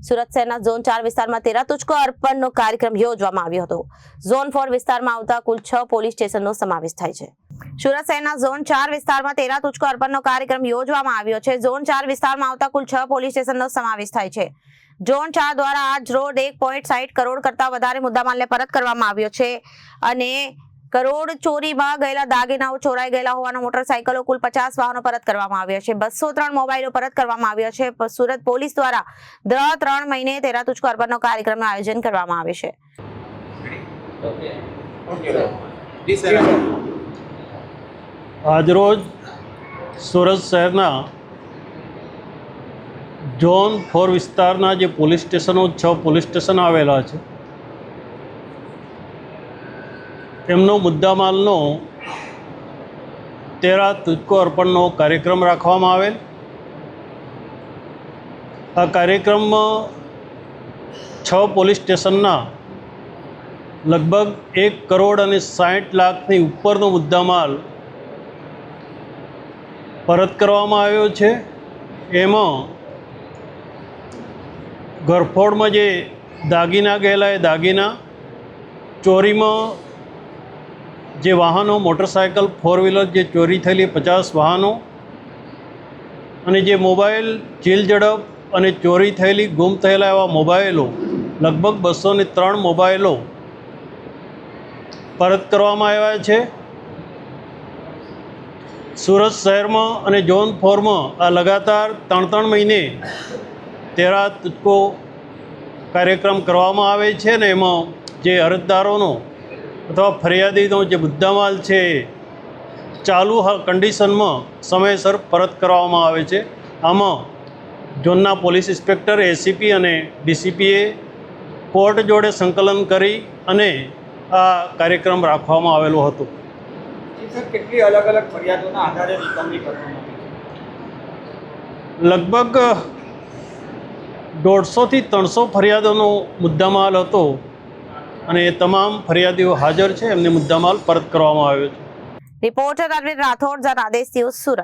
સુરત શહેરના ઝોન 4 વિસ્તારમાં 13 તુચકો અર્પણનો કાર્યક્રમ યોજવામાં આવ્યો હતો। ઝોન 4 વિસ્તારમાં આવતા કુલ 6 પોલીસ સ્ટેશનનો સમાવેશ થાય છે। સુરત શહેરના ઝોન 4 વિસ્તારમાં 13 તુચકો અર્પણનો કાર્યક્રમ યોજવામાં આવ્યો છે। ઝોન 4 વિસ્તારમાં આવતા કુલ 6 પોલીસ સ્ટેશનનો સમાવેશ થાય છે। ઝોન 4 દ્વારા આજ રોજ 1.60 કરોડ કરતા વધારે મુદ્દામાલને પરત કરવામાં આવ્યો છે અને કરોડ ચોરીમાં ગયેલા દાગીનાઓ ચોરાઈ ગયેલા હોવાના મોટરસાયકલો કુલ 50 વાહનો પરત કરવામાં આવ્યા છે। 203 મોબાઈલો પરત કરવામાં આવ્યા છે। સુરત પોલીસ દ્વારા દર 3 મહિને 13 તુચકો અર્પણનો કાર્યક્રમનું આયોજન કરવામાં આવે છે। આજરોજ સુરત શહેરના ઝોન 4 વિસ્તારના જે પોલીસ સ્ટેશનો 6 પોલીસ સ્ટેશન આવેલા છે એમનો મુદ્દામાલનો 13 તુચકો અર્પણનો કાર્યક્રમ રાખવામાં આવેલ। આ કાર્યક્રમમાં 6 પોલીસ સ્ટેશનના લગભગ 1 કરોડ અને 60 લાખની ઉપરનો મુદ્દામાલ પરત કરવામાં આવ્યો છે। એમાં ઘરફોડમાં જે દાગીના ગયેલા એ દાગીના, ચોરીમાં જે વાહનો મોટરસાયકલ 4 વ્હીલર જે ચોરી થયેલી 50 વાહનો અને જે મોબાઈલ ચીલ ઝડપ અને ચોરી થયેલી ગુમ થયેલા એવા મોબાઈલો લગભગ 203 મોબાઈલો પરત કરવામાં આવ્યા છે। સુરત શહેરમાં અને ઝોન 4માં આ લગાતાર 3 મહિને 13 તુચકો કાર્યક્રમ કરવામાં આવે છે ને એમાં જે અરજદારોનો અથવા ફરિયાદીનો જે મુદ્દામાલ છે ચાલુ કન્ડિશનમાં સમયસર પરત કરવામાં આવે છે। આમાં ઝોનના પોલીસ ઇન્સ્પેક્ટર, એસીપી અને ડીસીપીએ કોર્ટ જોડે સંકલન કરી અને આ કાર્યક્રમ રાખવામાં આવેલો હતો। કેટલી અલગ અલગ ફરિયાદોના આધારે રિકવરી કરવામાં આવી? લગભગ 150 થી 300 ફરિયાદોનો મુદ્દામાલ હતો અને એ તમામ ફરિયાદીઓ હાજર છે, એમને મુદ્દામાલ પરત કરવામાં આવ્યો છે। Reporter Arvind Rathod, Janadesh news, Surat.